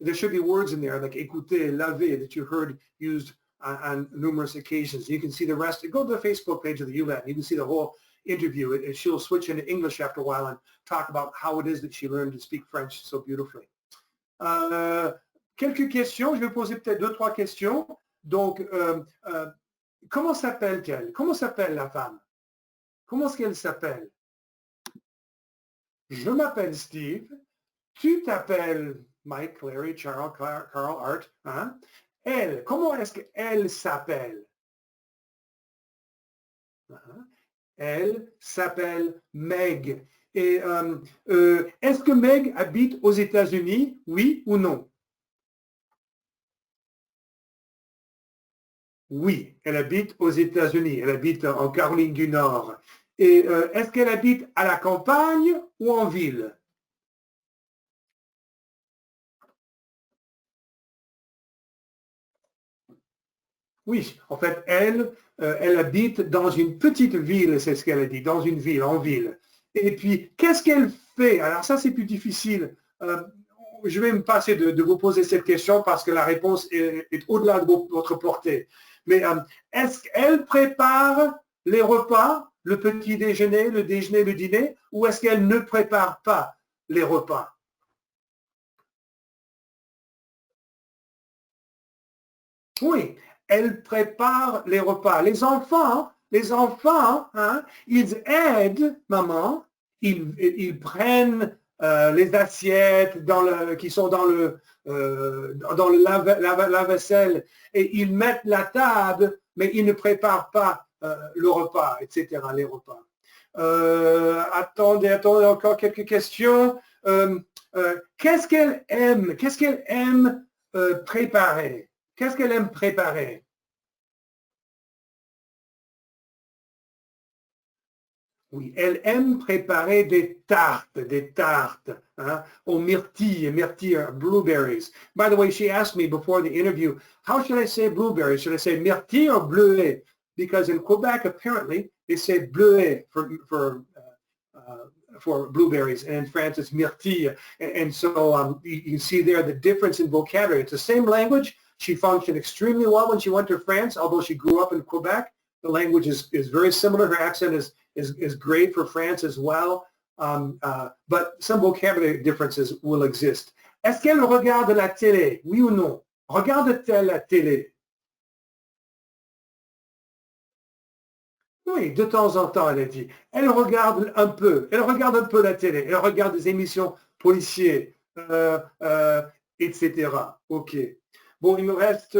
there should be words in there like écouter, laver that you heard used on numerous occasions. You can see the rest. Go to the Facebook page of the Ulat and you can see the whole interview. She'll switch into English after a while and talk about how it is that she learned to speak French so beautifully. Quelques questions. Je vais poser peut-être 2-3 questions. Donc, comment s'appelle-t-elle? Comment s'appelle la femme? Comment est-ce qu'elle s'appelle? Je m'appelle Steve. Tu t'appelles Mike, Larry, Charles, Carl, Art. Hein? Elle, comment est-ce qu'elle s'appelle? Elle s'appelle Meg. Et est-ce que Meg habite aux États-Unis, oui ou non? Oui, elle habite aux États-Unis. Elle habite en Caroline du Nord. Et est-ce qu'elle habite à la campagne ou en ville? Oui, en fait, elle habite dans une petite ville, c'est ce qu'elle a dit, dans une ville, en ville. Et puis, qu'est-ce qu'elle fait? Alors ça, c'est plus difficile. Je vais me passer de vous poser cette question parce que la réponse est au-delà de votre portée. Mais est-ce qu'elle prépare les repas, le petit déjeuner, le dîner, ou est-ce qu'elle ne prépare pas les repas? Oui, elle prépare les repas. Les enfants, hein, ils aident maman, ils prennent les assiettes qui sont dans le lave-vaisselle et ils mettent la table, mais ils ne préparent pas le repas, etc., les repas. Attendez, encore quelques questions. Qu'est-ce qu'elle aime? Qu'est-ce qu'elle aime préparer? Qu'est-ce qu'elle aime préparer? Oui, elle aime préparer des tartes hein, aux myrtilles, blueberries. By the way, she asked me before the interview, how should I say blueberries? Should I say myrtilles or bleuets? Because in Quebec, apparently, they say bleuets for blueberries, and in France, it's myrtille. And so you see there the difference in vocabulary. It's the same language. She functioned extremely well when she went to France, although she grew up in Quebec. The language is very similar. Her accent is great for France as well. But some vocabulary differences will exist. Est-ce qu'elle regarde la télé? Oui ou non? Regarde-t-elle la télé? Oui, de temps en temps, elle a dit. Elle regarde un peu la télé. Elle regarde des émissions policières, etc. OK. Bon, il me reste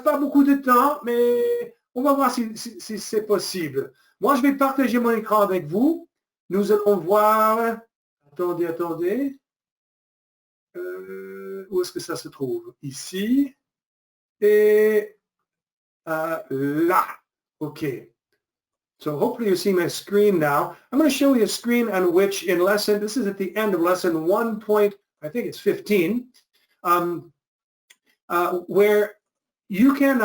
pas beaucoup de temps, mais on va voir si c'est possible. Moi, je vais partager mon écran avec vous. Nous allons voir. Attendez. Où est-ce que ça se trouve? Ici. Et là. OK. So hopefully you see my screen now. I'm going to show you a screen on which this is at the end of lesson 1 point, I think it's 15, where you can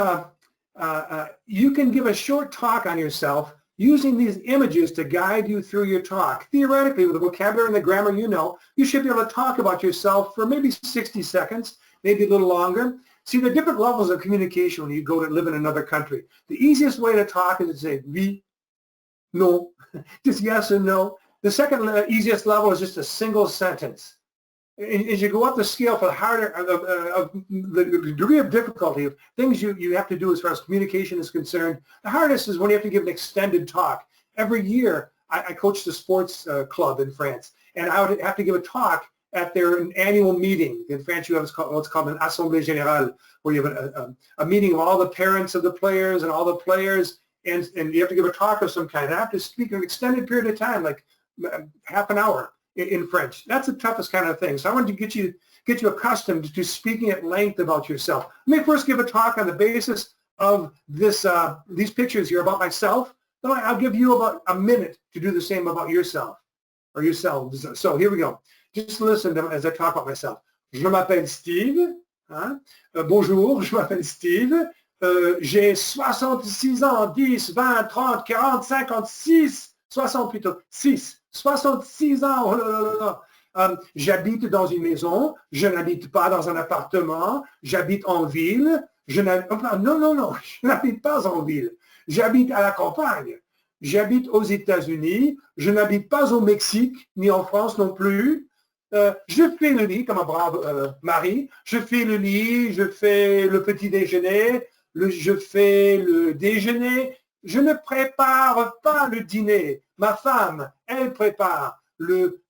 give a short talk on yourself using these images to guide you through your talk. Theoretically, with the vocabulary and the grammar you know, you should be able to talk about yourself for maybe 60 seconds, maybe a little longer. See, the different levels of communication when you go to live in another country. The easiest way to talk is to say, oui, no, just yes and no. The second easiest level is just a single sentence. As you go up the scale for the harder, the degree of difficulty of things you have to do as far as communication is concerned, the hardest is when you have to give an extended talk. Every year, I coached a sports club in France, and I would have to give a talk at their annual meeting. In France, you have what's called an Assemblée Générale, where you have a meeting of all the parents of the players and all the players, and you have to give a talk of some kind. And I have to speak an extended period of time, like half an hour. In French. That's the toughest kind of thing. So I wanted to get you accustomed to speaking at length about yourself. Let me first give a talk on the basis of these pictures here about myself. Then I'll give you about a minute to do the same about yourself or yourselves. So here we go. Just listen as I talk about myself. Je m'appelle Steve. Hein? Bonjour, je m'appelle Steve. J'ai 66 ans, 10, 20, 30, 40, 56, 60 plutôt, 6. 66 ans, oh là là là. J'habite dans une maison, je n'habite pas dans un appartement, j'habite en ville, je n'habite pas en ville, j'habite à la campagne, j'habite aux États-Unis, je n'habite pas au Mexique, ni en France non plus. Je fais le lit comme un brave mari, je fais le lit, je fais le petit déjeuner, je fais le déjeuner. Je ne prépare pas le dîner. Ma femme, elle prépare le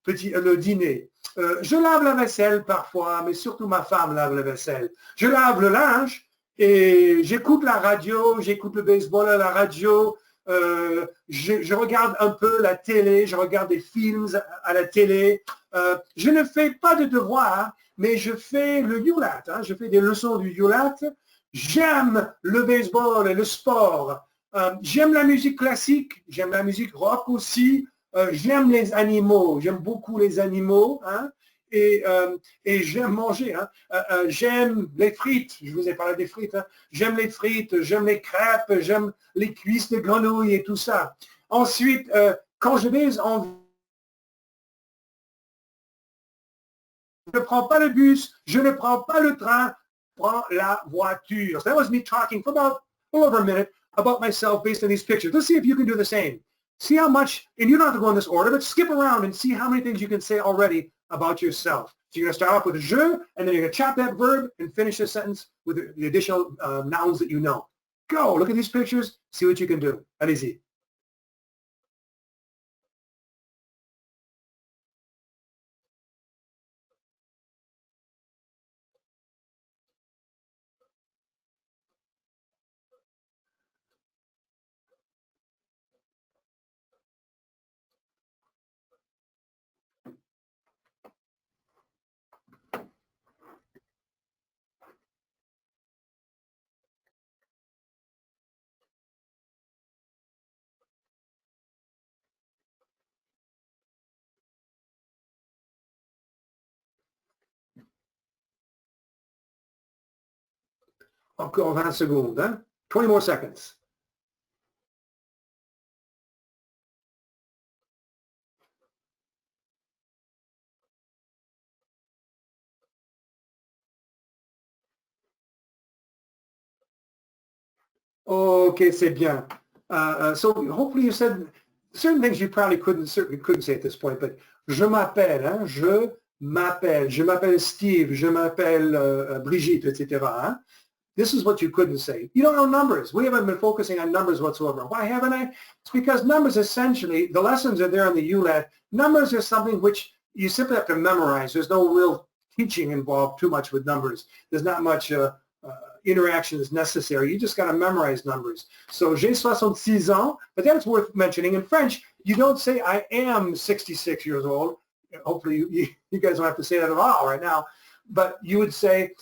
dîner. Je lave la vaisselle parfois, mais surtout ma femme lave la vaisselle. Je lave le linge et j'écoute la radio, j'écoute le baseball à la radio. Je regarde un peu la télé, je regarde des films à la télé. Je ne fais pas de devoirs, mais je fais le Ulat. Hein, je fais des leçons du Ulat. J'aime le baseball et le sport. J'aime la musique classique, j'aime la musique rock aussi, j'aime les animaux, j'aime beaucoup les animaux, hein, et j'aime manger. Hein. J'aime les frites, je vous ai parlé des frites, hein. J'aime les frites, j'aime les crêpes, j'aime les cuisses de grenouille et tout ça. Ensuite, quand je vais je ne prends pas le bus, je ne prends pas le train, je prends la voiture. So that was me talking for about over a minute about myself based on these pictures. Let's see if you can do the same. See how much, and you don't have to go in this order, but skip around and see how many things you can say already about yourself. So you're going to start off with a je, and then you're going to chop that verb and finish the sentence with the additional nouns that you know. Go, look at these pictures, see what you can do. Allez-y. Encore 20 secondes, hein? 20 more seconds. Okay, c'est bien. So hopefully you said certain things you probably couldn't say at this point, but je m'appelle, hein? Je m'appelle Steve, je m'appelle Brigitte, etc. Hein? This is what you couldn't say. You don't know numbers. We haven't been focusing on numbers whatsoever. Why haven't I? It's because numbers essentially, the lessons are there on the ULAT. Numbers are something which you simply have to memorize. There's no real teaching involved too much with numbers. There's not much interaction is necessary. You just got to memorize numbers. So j'ai 66 ans, but that's worth mentioning. In French, you don't say I am 66 years old. Hopefully you guys don't have to say that at all right now. But you would say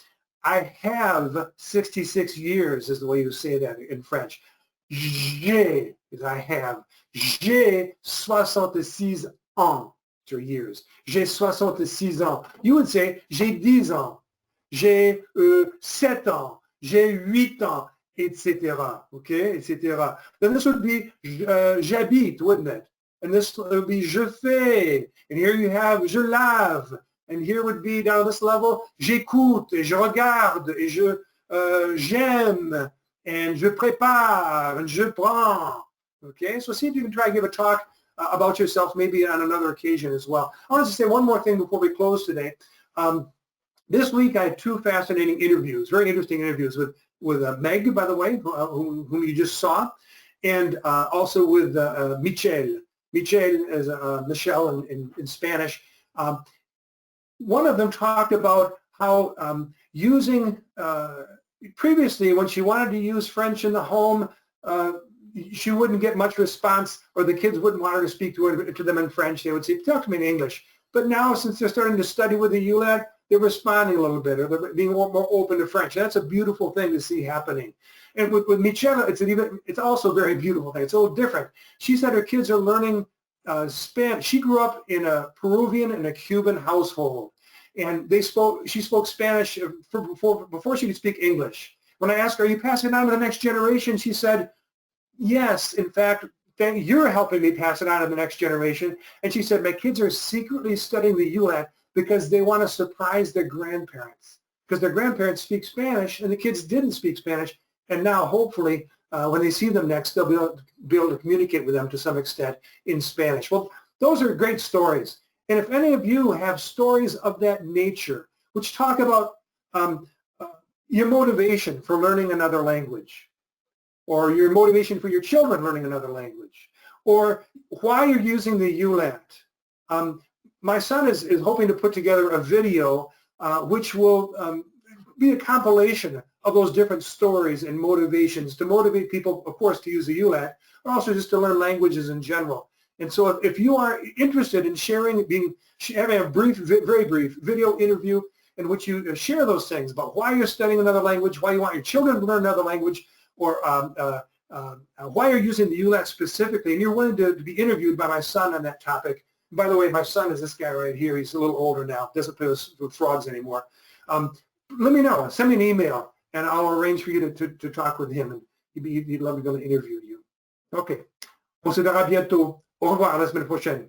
I have 66 years is the way you say that in French. J'ai is I have. J'ai 66 ans. Your years. J'ai 66 ans. You would say j'ai 10 ans. J'ai 7 ans. J'ai 8 ans. etc. Okay, etc. Then this would be j'habite, wouldn't it? And this would be je fais. And here you have je lave. And here would be down this level, j'écoute, et je regarde, et j'aime, and je prépare, and je prends. Okay, so see if you can try to give a talk about yourself maybe on another occasion as well. I want to say one more thing before we close today. This week I had two fascinating interviews, very interesting interviews with Meg, by the way, whom you just saw, and also with Michel. Michel is Michelle in Spanish. One of them talked about how using, previously when she wanted to use French in the home, she wouldn't get much response, or the kids wouldn't want her to speak to them in French. They would say, talk to me in English. But now, since they're starting to study with the Ulat, they're responding a little bit, or they're being more open to French. That's a beautiful thing to see happening. And with Michelle, it's also a very beautiful thing. It's a little different. She said her kids are learning Spanish. She grew up in a Peruvian and a Cuban household, and she spoke Spanish before she could speak English. When I asked her, are you passing it on to the next generation? She said, yes, in fact, you're helping me pass it on to the next generation. And she said, my kids are secretly studying the Ulat because they want to surprise their grandparents, because their grandparents speak Spanish and the kids didn't speak Spanish. And now, hopefully, when they see them next, they'll be able to communicate with them to some extent in Spanish. Well, those are great stories. And if any of you have stories of that nature, which talk about your motivation for learning another language, or your motivation for your children learning another language, or why you're using the Ulat. My son is hoping to put together a video which will be a compilation of those different stories and motivations to motivate people, of course, to use the Ulat, but also just to learn languages in general. And so if you are interested in having a very brief video interview in which you share those things about why you're studying another language, why you want your children to learn another language, or why you're using the Ulat specifically, and you're willing to be interviewed by my son on that topic. By the way, my son is this guy right here. He's a little older now, doesn't play with frogs anymore. Let me know. Send me an email, and I'll arrange for you to talk with him, and he'd love to go to interview you. OK. On se verra bientôt. Au revoir, à la semaine prochaine.